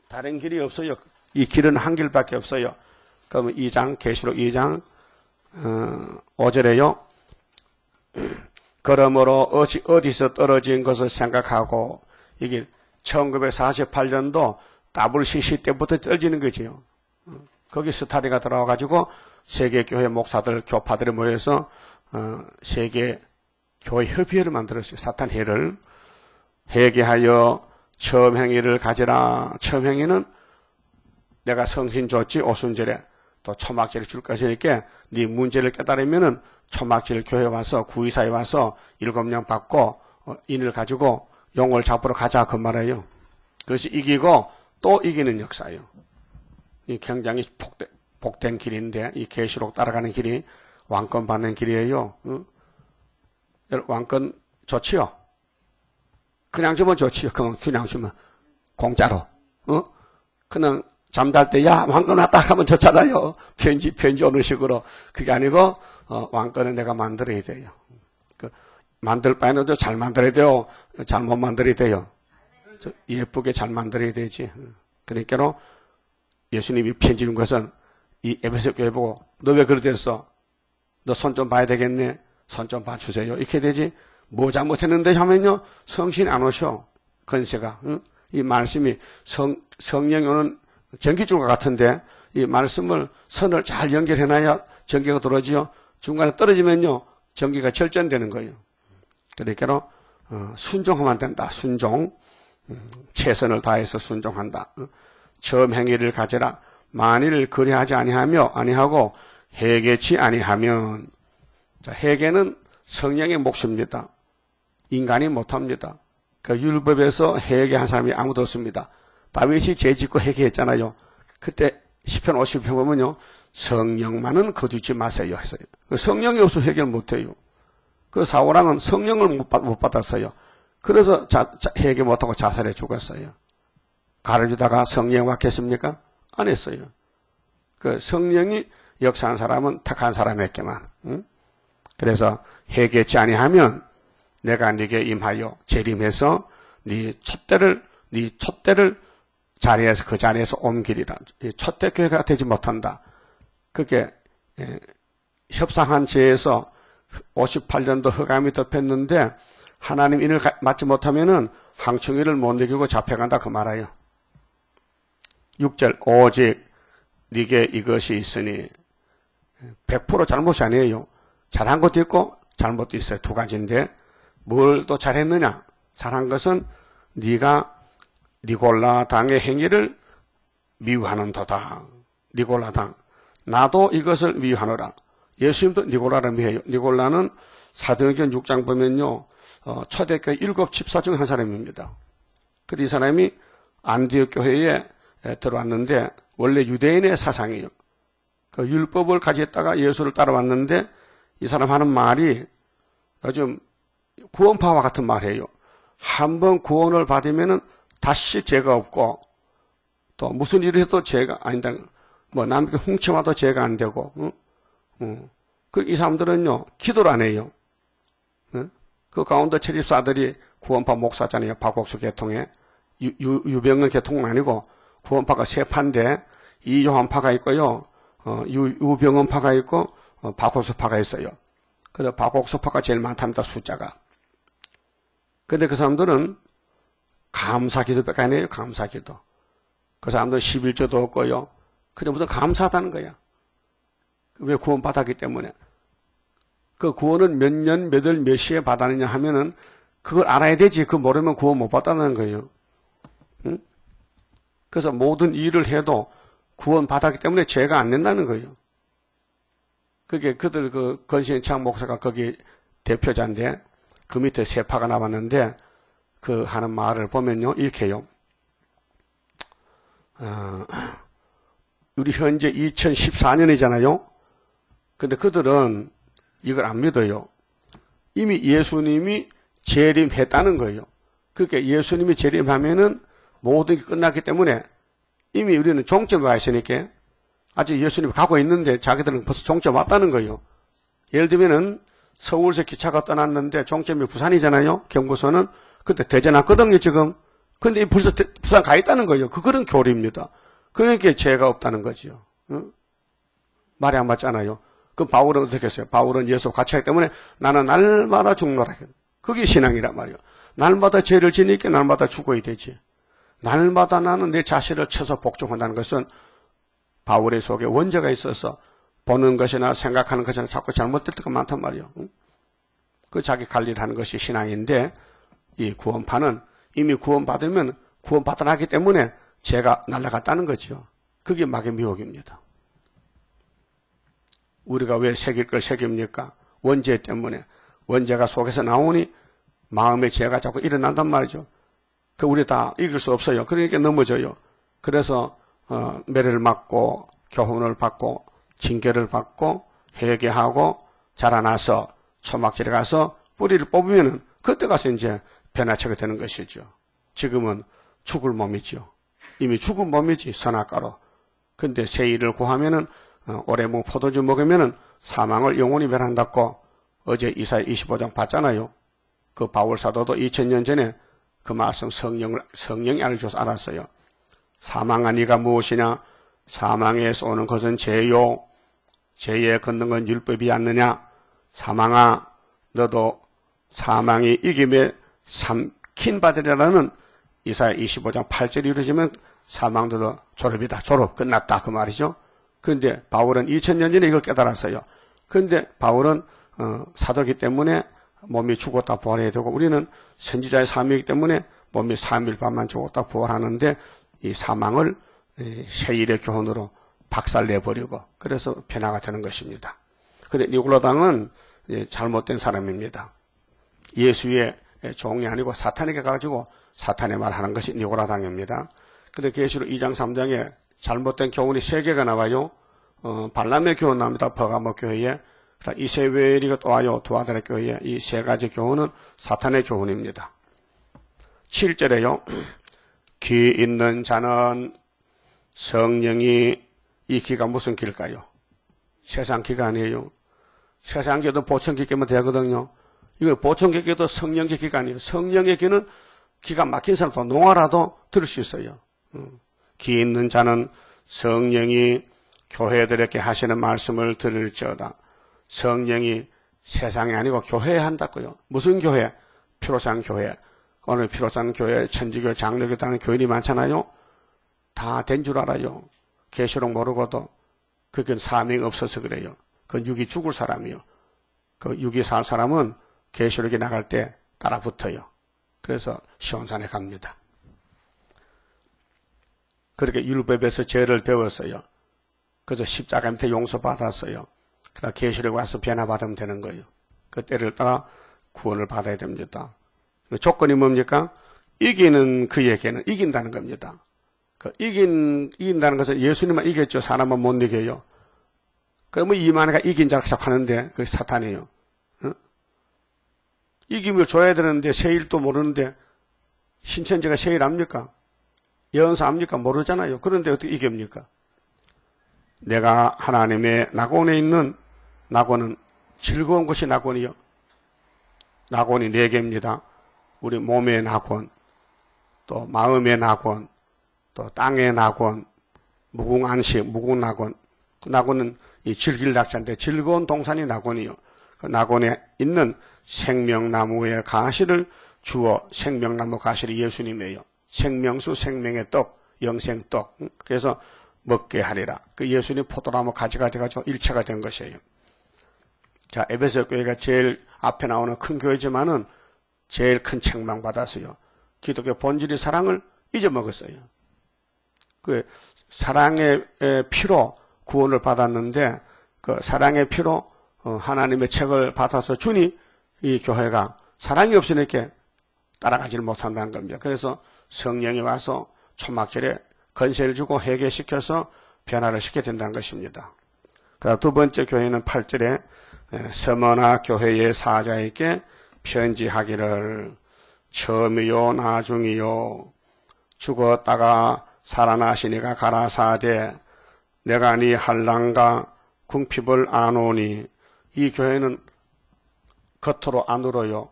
다른 길이 없어요. 이 길은 한 길밖에 없어요. 그러면 2장 계시록 2장 5절에요. 그러므로 어디서 떨어진 것을 생각하고 이게 1948년도 WCC 때부터 떨어지는 거지요. 거기 스타리가 들어와가지고 세계교회 목사들, 교파들이 모여서 세계 교회 협의회를 만들었어요. 사탄회를. 회개하여 처음 행위를 가지라. 처음 행위는 내가 성신 줬지 오순절에 또 초막절을 줄 것이니까 네 문제를 깨달으면은 초막절 교회 와서 구의사에 와서 7명 받고 인을 가지고 용을 잡으러 가자 그 말이에요. 그것이 이기고 또 이기는 역사예요. 이 굉장히 복된 길인데 이 계시록 따라가는 길이 왕권 받는 길이에요. 왕권 좋지요? 그냥 주면 좋지요. 그냥 주면 공짜로. 그냥 잠잘 때 야 왕권 왔다 하면 좋잖아요. 편지 오는 식으로. 그게 아니고 왕권을 내가 만들어야 돼요. 만들 바에는 잘 만들어야 돼요. 잘못 만들어야 돼요. 예쁘게 잘 만들어야 되지. 그러니까 예수님이 편지 준 것은 이 에베소 교회 보고 너 왜 그러댔어? 너 손 좀 봐야 되겠네. 손 좀 봐주세요. 이렇게 되지. 뭐 잘못했는데 하면요. 성신이 안 오셔. 건세가. 이 말씀이 성령이 오는 전기줄과 같은데 이 말씀을 선을 잘 연결해놔야 전기가 들어오지요. 중간에 떨어지면요. 전기가 절전되는 거예요. 그러니까 순종하면 된다. 순종. 최선을 다해서 순종한다. 처음 행위를 가져라. 만일 그리하지 아니하고 회개치 아니하면 자, 회개는 성령의 몫입니다. 인간이 못합니다. 그 율법에서 회개한 사람이 아무도 없습니다. 다윗이 죄 짓고 회개했잖아요. 그때 시편 50편 보면요. 성령만은 거두지 마세요 했어요. 성령이 없어 회개를 못해요. 그 사울왕은 성령을 못 받았어요. 그래서 회개 못하고 자살해 죽었어요. 가르주다가 성령 왔겠습니까? 안 했어요. 그 성령이 역사한 사람은 택한 사람에게만. 응? 그래서 회개치 아니하면 내가 네게 임하여 재림해서 네 촛대를 자리에서 그 자리에서 옮기리라. 촛대 교회가 되지 못한다. 그게 협상한 죄에서 58년도 흑암이 덮였는데 하나님 인을 맞지 못하면은 항충이를 못 이기고 잡혀간다 그 말이에요. 6절 오직 네게 이것이 있으니 100% 잘못이 아니에요. 잘한 것도 있고 잘못도 있어요. 두 가지인데 뭘 또 잘했느냐? 잘한 것은 네가 니골라 당의 행위를 미워하는 도다. 니골라 당. 나도 이것을 미워하노라. 예수님도 니골라를 미워해요. 니골라는 사도행전 6장 보면요. 초대교회 7 집사 중 한 사람입니다. 그리고 이 사람이 안디옥 교회에 들어왔는데 원래 유대인의 사상이에요. 그 율법을 가졌다가 예수를 따라왔는데 이 사람 하는 말이 요즘 구원파와 같은 말이에요. 한번 구원을 받으면은 다시 죄가 없고 또 무슨 일을 해도 죄가 아니다. 뭐 남에게 훔쳐와도 죄가 안 되고. 그 이 사람들은요 기도를 안 해요. 그 가운데 체립사들이 구원파 목사잖아요. 박옥수 계통에 유병은 계통은 아니고 구원파가 세 파인데 이요한파가 있고요. 유병은파가 있고 박옥수파가 있어요. 그래서 박옥수파가 제일 많답니다. 숫자가. 근데 그 사람들은 감사기도밖에 안 해요. 감사기도. 그 사람들은 11조도 없고요. 그냥 무슨 감사하다는 거야. 왜 구원받았기 때문에. 그 구원을 몇 년, 몇 월, 몇 시에 받았느냐 하면은 그걸 알아야 되지. 그거 모르면 구원 못 받았다는 거예요. 응? 그래서 모든 일을 해도 구원 받았기 때문에 죄가 안 낸다는 거예요. 그게 그들 그 건신창 목사가 거기 대표자인데 그 밑에 세 파가 나왔는데 그 하는 말을 보면요. 이렇게 해요. 우리 현재 2014년이잖아요. 근데 그들은 이걸 안 믿어요. 이미 예수님이 재림했다는 거예요. 그러니까 예수님이 재림하면은 모든 게 끝났기 때문에 이미 우리는 종점에 와 있으니까 아직 예수님이 가고 있는데 자기들은 벌써 종점 왔다는 거예요. 예를 들면은 서울에서 기차가 떠났는데 종점이 부산이잖아요. 경부선은. 근데 대전왔거든요 지금. 근데 벌써 부산 가 있다는 거예요. 그거는 교리입니다. 그러니까 죄가 없다는 거죠. 응? 말이 안 맞잖아요. 그럼 바울은 어떻게 했어요? 바울은 예수와 같이 하기 때문에 나는 날마다 죽노라. 그게 신앙이란 말이에요. 날마다 죄를 지니까 날마다 죽어야 되지. 날마다 나는 내 자신을 쳐서 복종한다는 것은 바울의 속에 원죄가 있어서 보는 것이나 생각하는 것이나 자꾸 잘못될 때가 많단 말이에요. 그 자기 관리를 하는 것이 신앙인데 이 구원파는 이미 구원받으면 구원받아 나기 때문에 죄가 날아갔다는 거죠. 그게 마귀의 미혹입니다. 우리가 왜 새길 걸 새깁니까? 원죄 때문에. 원죄가 속에서 나오니 마음의 죄가 자꾸 일어난단 말이죠. 그 우리 다 이길 수 없어요. 그러니까 넘어져요. 그래서 매를 맞고 교훈을 받고 징계를 받고 회개하고 자라나서 초막절에 가서 뿌리를 뽑으면은 그때 가서 이제 변화체가 되는 것이죠. 지금은 죽을 몸이죠. 이미 죽은 몸이지 선악과로. 근데 새 일을 구하면은 올해 뭐 포도주 먹으면은 사망을 영원히 멸한다고 어제 이사야 25장 봤잖아요. 그 바울 사도도 2000년 전에 그 말씀 성령이 알려줘서 알았어요. 사망아 네가 무엇이냐? 사망에서 오는 것은 죄요. 죄에 걷는 건 율법이 않느냐? 사망아 너도 사망이 이김에 삼킨 받으리라는 이사야 25장 8절이 이루어지면 사망도 졸업이다. 졸업 끝났다 그 말이죠. 그런데 바울은 2000년 전에 이걸 깨달았어요. 그런데 바울은 사도기 때문에 몸이 죽었다 부활해야 되고 우리는 선지자의 삶이기 때문에 몸이 3일 반만 죽었다 부활하는데 이 사망을 새 일의 교훈으로 박살내버리고 그래서 변화가 되는 것입니다. 그런데 니골라당은 잘못된 사람입니다. 예수의 종이 아니고 사탄에게 가지고 사탄의 말하는 것이 니골라당입니다. 그런데 계시록 2장 3장에 잘못된 교훈이 3개가 나와요. 발람의 교훈 나옵니다. 버가모 교회에. 이세벨이가 또 와요. 두아들의 교회에. 이 세 가지 교훈은 사탄의 교훈입니다. 7절에요. 귀 있는 자는 성령이 이 귀가 무슨 귀일까요? 세상 기가 아니에요. 세상 기도 보청기 끼면 되거든요. 이거 보청기 끼도 성령의 기가 아니에요. 성령의 기는 기가 막힌 사람도 농아라도 들을 수 있어요. 기 있는 자는 성령이 교회들에게 하시는 말씀을 들을지어다. 성령이 세상이 아니고 교회에 한다고요. 무슨 교회? 피로산 교회. 오늘 피로산 교회, 천주교, 장로교 다는 교인이 많잖아요. 다 된 줄 알아요. 계시록 모르고도 그건 사명이 없어서 그래요. 그건 육이 죽을 사람이요. 그 육이 살 사람은 계시록에 나갈 때 따라 붙어요. 그래서 시온산에 갑니다. 그렇게 율법에서 죄를 배웠어요. 그래서 십자가 밑에 용서받았어요. 그다음 계시록에 와서 변화받으면 되는 거예요. 그 때를 따라 구원을 받아야 됩니다. 조건이 뭡니까? 이기는 그에게는 이긴다는 겁니다. 그 이긴다는 것은 예수님만 이겼죠. 사람은 못 이겨요. 그러면 이만희가 이긴 자를 하는데 그게 사탄이에요. 어? 이김을 줘야 되는데 세일도 모르는데 신천지가 세일 압니까? 예언사 압니까? 모르잖아요. 그런데 어떻게 이깁니까? 내가 하나님의 낙원에 있는 낙원은 즐거운 것이 낙원이요. 낙원이 4개입니다. 우리 몸의 낙원, 또 마음의 낙원, 또 땅의 낙원, 무궁안식, 무궁낙원. 그 낙원은 이 즐길 낙자인데 즐거운 동산이 낙원이요. 그 낙원에 있는 생명나무의 가시를 주어 생명나무 가시를 예수님이에요. 생명수, 생명의 떡, 영생떡. 그래서 먹게 하리라. 그 예수님 포도나무 가지가 돼가지고 일체가 된 것이에요. 자, 에베소 교회가 제일 앞에 나오는 큰 교회지만은 제일 큰 책망 받았어요. 기독교 본질이 사랑을 잊어먹었어요. 그 사랑의 피로 구원을 받았는데 그 사랑의 피로 하나님의 책을 받아서 주니 이 교회가 사랑이 없으니까 따라가지를 못한다는 겁니다. 그래서 성령이 와서 초막절에 건세를 주고 회개시켜서 변화를 시켜야 된다는 것입니다. 그다음 두 번째 교회는 8절에 서머나 교회의 사자에게 편지하기를 처음이요 나중이요 죽었다가 살아나시니가 가라사대 내가 네 한란과 궁핍을 아노니. 이 교회는 겉으로 안 울어요.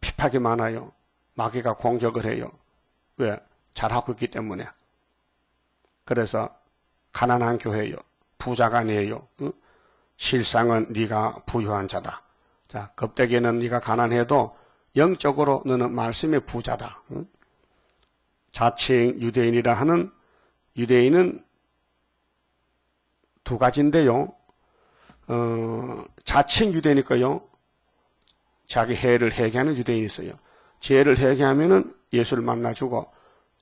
핍박이 많아요. 마귀가 공격을 해요. 왜? 잘하고 있기 때문에. 그래서 가난한 교회예요. 부자가 아니에요. 실상은 네가 부유한 자다. 자, 겁대기는 네가 가난해도 영적으로 너는 말씀의 부자다. 자칭 유대인이라 하는 유대인은 두 가지인데요. 자칭 유대니까요. 자기 해를 회개하는 유대인이 있어요. 죄를 회개하면은 예수를 만나주고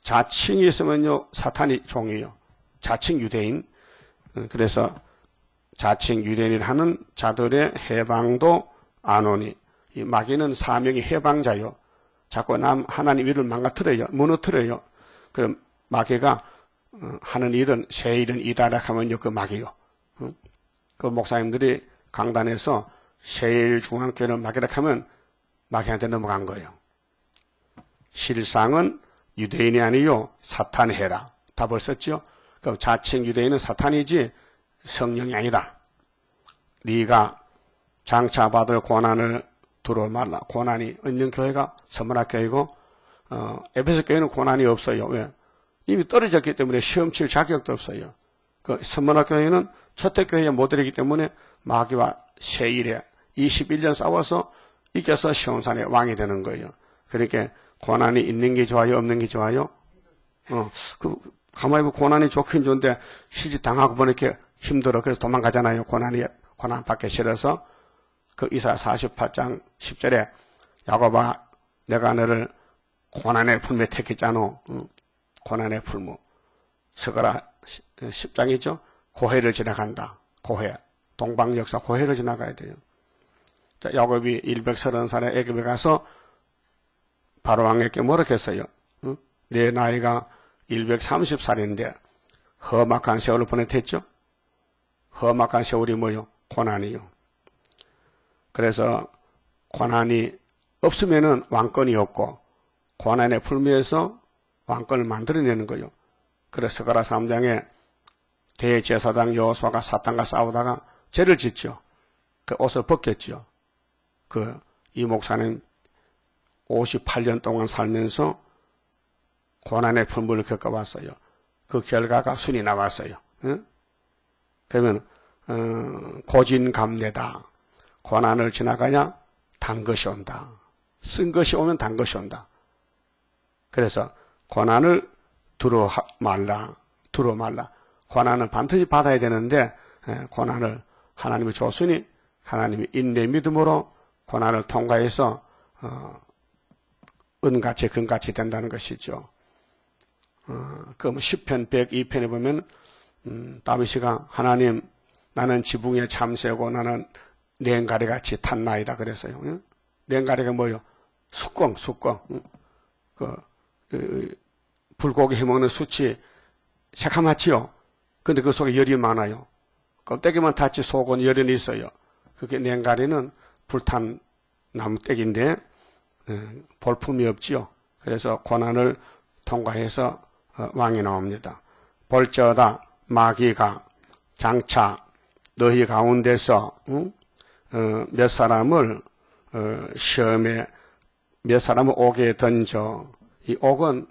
자칭이 있으면요 사탄이 종이에요. 자칭 유대인. 그래서 자칭 유대인을 하는 자들의 해방도 안 오니. 이 마귀는 사명이 해방자요. 자꾸 하나님 일을 망가뜨려요. 무너뜨려요. 그럼 마귀가 하는 일은 새 일은 이다락하면요 그 마귀요. 그 목사님들이 강단에서 세일중앙교회는 마귀락하면 마귀한테 넘어간 거예요. 실상은 유대인이 아니요 사탄 해라. 답을 썼죠. 그럼 자칭 유대인은 사탄이지 성령이 아니다. 네가 장차받을 고난을 두려 말라. 고난이 있는 교회가 서문학교이고 에베소 교회는 고난이 없어요. 왜? 이미 떨어졌기 때문에 시험 칠 자격도 없어요. 그 서문학교회는 첫대교회에 못 들이기 때문에 마귀와 세일에 21년 싸워서 이겨서 시온산의 왕이 되는 거예요. 그러니까 고난이 있는 게 좋아요? 없는 게 좋아요? 가만히 보면 고난이 좋긴 좋은데 시집 당하고 보니까 힘들어. 그래서 도망가잖아요. 고난 받기 싫어서. 그 이사 48장 10절에 야곱아 내가 너를 고난의 풀무에 택했잖아. 고난의 풀무. 서가라 10장이죠. 고해를 지나간다. 고해. 동방역사 고해를 지나가야 돼요. 자, 야곱이 130살에 애굽에 가서 바로왕에게 뭐라 했어요? 내 나이가 130살인데 험악한 세월을 보냈댔죠? 험악한 세월이 뭐요? 고난이요. 그래서 고난이 없으면은 왕권이 없고 고난의 풀무에서 왕권을 만들어내는 거예요. 그래서 서가라 3장에 대제사장 여호수아가 사탄과 싸우다가 죄를 짓죠. 그 옷을 벗겼죠. 이 목사는 58년 동안 살면서 고난의 품물을 겪어왔어요. 그 결과가 순이 나왔어요. 응? 그러면 고진감래다. 고난을 지나가야 단 것이 온다. 쓴 것이 오면 단 것이 온다. 그래서 고난을 두려 말라. 고난은 반드시 받아야 되는데 고난을 하나님이 줬으니 하나님이 인내 믿음으로 고난을 통과해서 은같이 금같이 된다는 것이죠. 그 시편 102편에 보면 다윗이가 하나님 나는 지붕에 참새고 나는 냉가리같이 탔나이다 그랬어요. 응? 냉가리가 뭐요? 숯광. 불고기 해먹는 숯이 새카맣지요. 근데 그 속에 열이 많아요. 껍데기만 탔지 속은 열이 있어요. 그게 냉가리는 불탄 나무떼기인데 볼품이 없지요. 그래서 고난을 통과해서 왕이 나옵니다. 볼지어다 마귀가 장차 너희 가운데서 몇 사람을 시험에 몇 사람을 옥에 던져. 이 옥은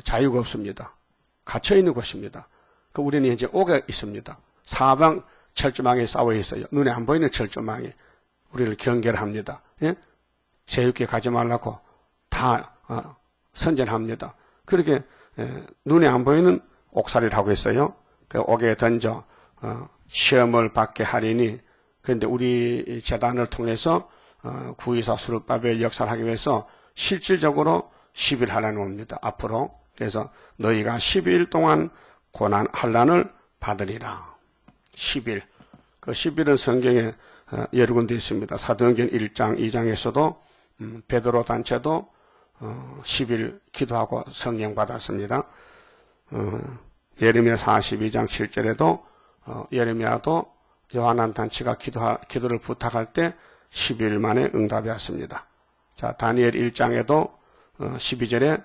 자유가 없습니다. 갇혀있는 곳입니다. 우리는 이제 옥에 있습니다. 사방 철조망에 싸워 있어요. 눈에 안 보이는 철조망에 우리를 경계합니다. 예? 세육에 가지 말라고 다 선전합니다. 그렇게 눈에 안 보이는 옥살이를 하고 있어요. 그 옥에 던져 시험을 받게 하리니. 그런데 우리 재단을 통해서 구의사 수르밥의 역사를 하기 위해서 실질적으로 10일 하라는 겁니다. 앞으로. 그래서 너희가 12일 동안 고난 환난을 받으리라. 10일. 그 10일은 성경에 여러 군데 있습니다. 사도행전 1장, 2장에서도 베드로 단체도 10일 기도하고 성령 받았습니다. 예레미야 42장 7절에도 예레미야도 요한한 단체가 기도를 부탁할 때 10일 만에 응답이 왔습니다. 자, 다니엘 1장에도 12절에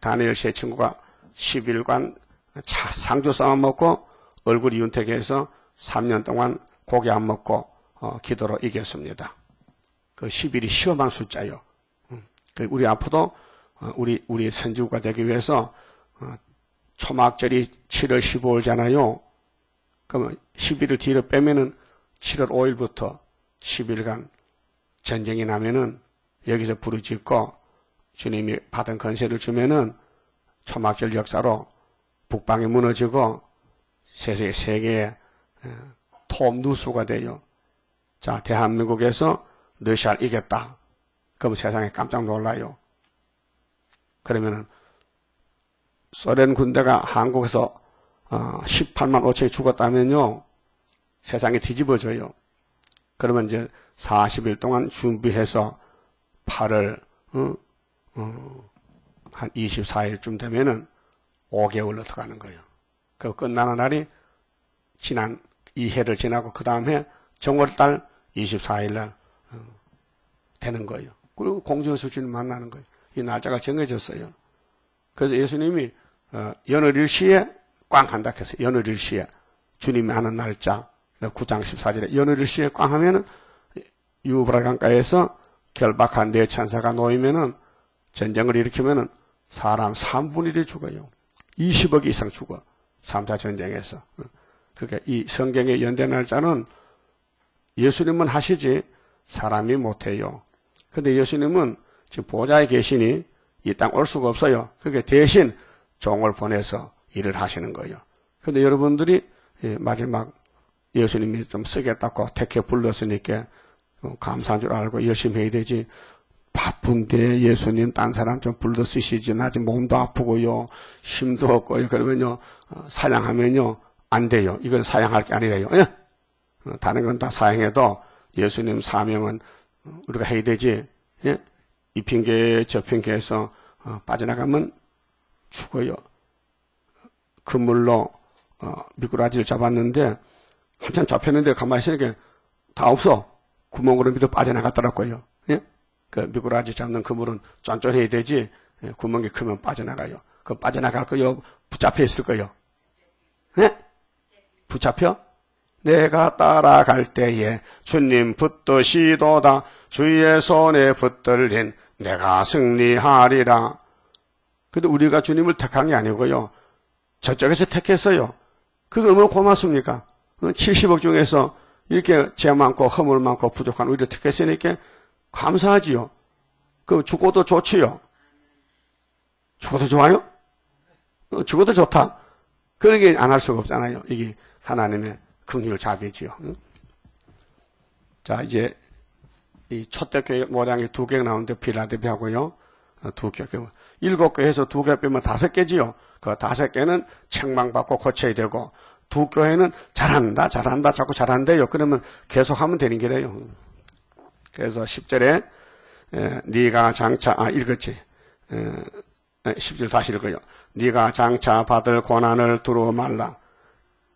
다니엘 세 친구가 10일간 상주 쌈 먹고 얼굴이 윤택해서 3년 동안 고기 안 먹고 기도로 이겼습니다. 그 10일이 시험한 숫자요. 우리 앞으로 우리 선지구가 되기 위해서 초막절이 7월 15일잖아요. 그러면 10일을 뒤로 빼면은 7월 5일부터 10일간 전쟁이 나면은 여기서 부르짖고 주님이 받은 건세를 주면은 초막절 역사로 북방이 무너지고 세계의 톱 누수가 돼요. 자, 대한민국에서 러시아를 이겼다. 그럼 세상에 깜짝 놀라요. 그러면은 소련 군대가 한국에서 18만 5천이 죽었다면요. 세상이 뒤집어져요. 그러면 이제 40일 동안 준비해서 8월 한 24일쯤 되면은 5개월로 들어가는 거예요. 그 끝나는 날이 지난 2해를 지나고 그 다음에 정월달 24일 날 되는 거예요. 그리고 공주여수 주님 만나는 거예요. 이 날짜가 정해졌어요. 그래서 예수님이 연월일시에 꽝 한다 했어요. 연월일시에 주님이 하는 날짜 9장 14절에 연월일시에 꽝 하면은 유브라 강가에서 결박한 네 천사가 놓이면은 전쟁을 일으키면은 사람 3분의 1이 죽어요. 20억 이상 죽어. 3차 전쟁에서. 그러니까 이 성경의 연대 날짜는 예수님은 하시지 사람이 못해요. 근데 예수님은 지금 보좌에 계시니 이 땅 올 수가 없어요. 그게 대신 종을 보내서 일을 하시는 거예요. 근데 여러분들이 마지막 예수님이 좀 쓰겠다고 택해 불렀으니까 감사한 줄 알고 열심히 해야 되지. 바쁜데 예수님 딴 사람 좀 불러 쓰시지. 나 지금 몸도 아프고요. 힘도 없고요. 그러면요. 사양하면요. 안 돼요. 이건 사양할 게 아니래요. 예? 다른 건 다 사양해도 예수님 사명은 우리가 해야 되지. 예? 이 핑계 저 핑계에서 빠져나가면 죽어요. 그물로 미꾸라지를 잡았는데 한참 잡혔는데 가만히 있으니까 다 없어. 구멍으로 밑으로 빠져나갔더라고요. 예? 그 미꾸라지 잡는 그물은 쫀쫀해야 되지. 예? 구멍이 크면 빠져나가요. 그 빠져나갈 거요. 붙잡혀 있을 거요. 예? 붙잡혀? 내가 따라갈 때에 주님 붙드시도다. 주의 손에 붙들린 내가 승리하리라. 근데 우리가 주님을 택한 게 아니고요. 저쪽에서 택했어요. 그게 얼마나 고맙습니까? 70억 중에서 이렇게 죄 많고 허물 많고 부족한 우리를 택했으니까 감사하지요. 그 죽어도 좋지요. 죽어도 좋아요? 죽어도 좋다. 그러게 안 할 수가 없잖아요. 이게 하나님의 긍휼 자비지요. 자, 이제 이 초대교회 모양이 2개가 나오는데 필라델피아하고요. 2개. 7교회에서 2개 빼면 5개지요. 그 5개는 책망받고 고쳐야 되고 2교회는 잘한다 자꾸 잘한대요. 그러면 계속하면 되는 게래요. 그래서 10절에 네가 장차 읽었지. 10절 다시 읽어요. 네가 장차 받을 고난을 두루 말라.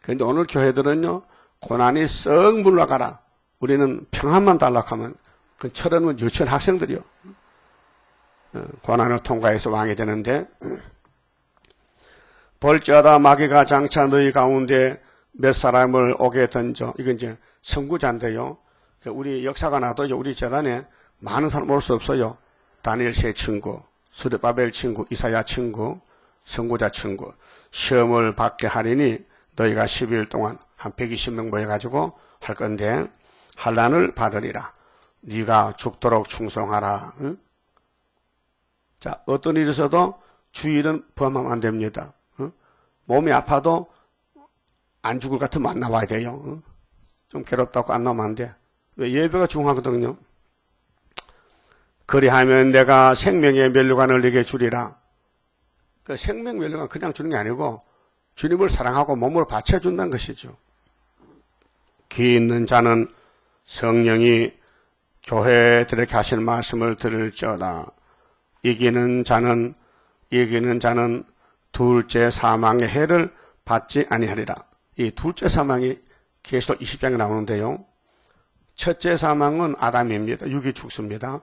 그런데 오늘 교회들은요. 고난이 썩 물러가라. 우리는 평안만 달라하면 그 철없는 유치원 학생들이요. 고난을 통과해서 왕이 되는데 볼지어다 마귀가 장차 너희 가운데 몇 사람을 오게 던져. 이건 이제 선구자인데요. 우리 역사가 나도 우리 재단에 많은 사람 올 수 없어요. 다니엘의 친구, 스룹바벨 친구, 이사야 친구, 선구자 친구. 시험을 받게 하리니 너희가 12일 동안 한 120명 모여가지고 할 건데 환난을 받으리라. 네가 죽도록 충성하라. 응? 자, 어떤 일이 있어도 주일은 범하면 안 됩니다. 응? 몸이 아파도 안 죽을 것 같으면 안 나와야 돼요. 응? 좀 괴롭다고 안 나오면 안 돼. 왜? 예배가 중요하거든요. 그리하면 내가 생명의 면류관을 네게 주리라. 그 생명 면류관 그냥 주는 게 아니고 주님을 사랑하고 몸을 바쳐준다는 것이죠. 귀 있는 자는 성령이 교회들에게 하실 말씀을 들을지어다. 이기는 자는 둘째 사망의 해를 받지 아니하리라. 이 둘째 사망이 계시록 20장에 나오는데요. 첫째 사망은 아담입니다. 육이 죽습니다.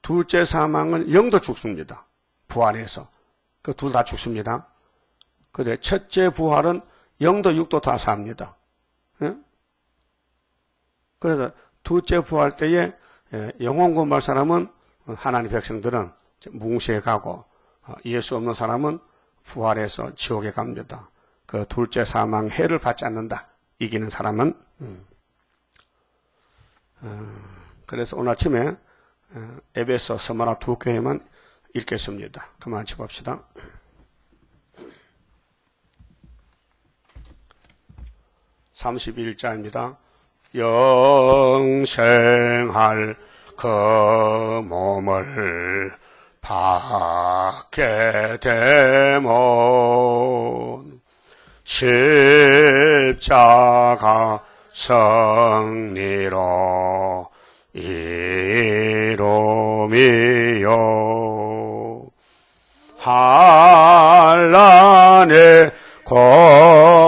둘째 사망은 영도 죽습니다. 부활해서. 그 둘 다 죽습니다. 그런데 첫째 부활은 영도 육도 다 삽니다. 예? 그래서 둘째 부활 때에 영혼 구원받을 사람은 하나님 백성들은 뭉시에 가고 예수 없는 사람은 부활해서 지옥에 갑니다. 그 둘째 사망 해를 받지 않는다. 이기는 사람은. 그래서 오늘 아침에 에베소 서머나 2교회만 읽겠습니다. 그만 쳐봅시다. (31자입니다) 영생할 그 몸을 받게 되면 십자가 승리로 이루미요 환난의 고통을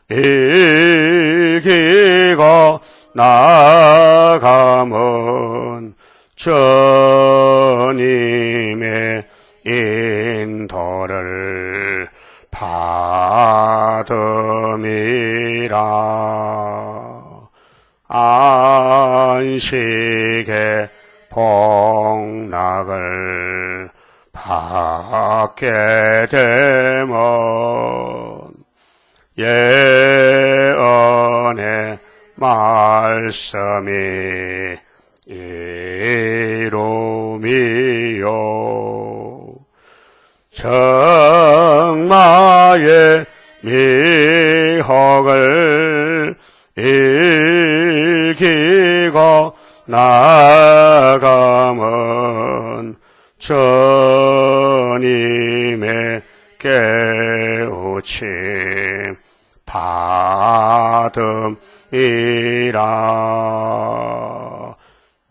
이기고 나아가면 주님의 인도를 받음이라. 안식의 복락을 받게 되면 예언의 말씀이 이루미요 정마의 미혹을 이기고 나가면 주님의 깨우침 받음이라.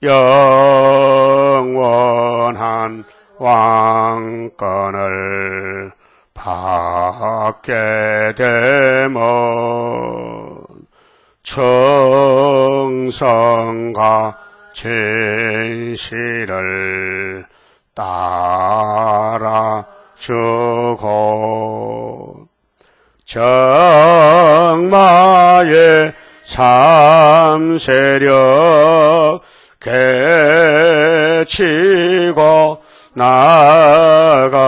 영원한 왕권을 받게 되면 충성과 진실을 따라주고 정마의 삼세력 개치고 나가면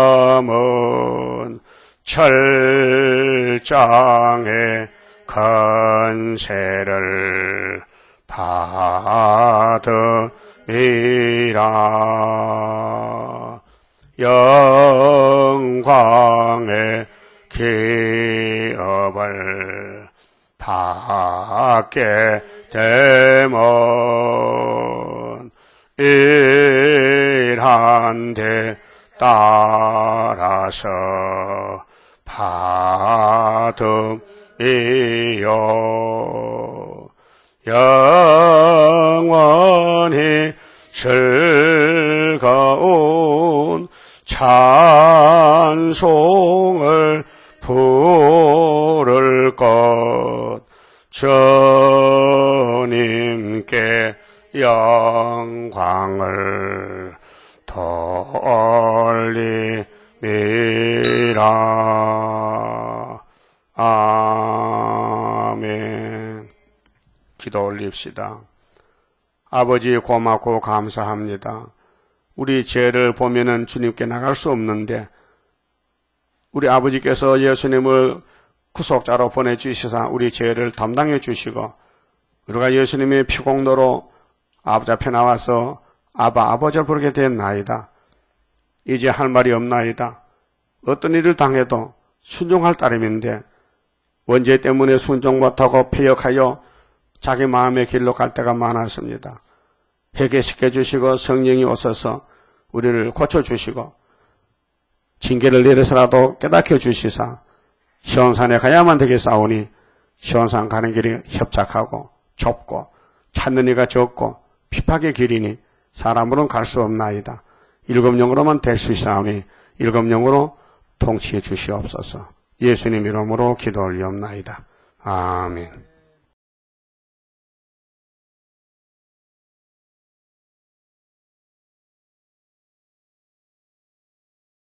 철장의 건세를 받으리라. 영광의 기업을 받게 되면 일한 데 따라서 받음이요 영원히 즐거운 찬송을 부를 것 주님께 영광을 돌리리라. 아멘. 기도 올립시다. 아버지 고맙고 감사합니다. 우리 죄를 보면은 주님께 나갈 수 없는데 우리 아버지께서 예수님을 구속자로 보내주시사 우리 죄를 담당해 주시고 우리가 예수님의 피공로로 아버지 앞에 나와서 아버지를 부르게 됐나이다. 이제 할 말이 없나이다. 어떤 일을 당해도 순종할 따름인데 원죄 때문에 순종 못하고 패역하여 자기 마음의 길로 갈 때가 많았습니다. 회개시켜 주시고 성령이 오셔서 우리를 고쳐주시고 징계를 내려서라도 깨닫게 주시사 시온산에 가야만 되겠사오니 시온산 가는 길이 협착하고 좁고 찾는 이가 적고 핍박의 길이니 사람으로는 갈 수 없나이다. 일곱 영으로만 될 수 있사오니 일곱 영으로 통치해 주시옵소서. 예수님 이름으로 기도 올리옵나이다. 아멘.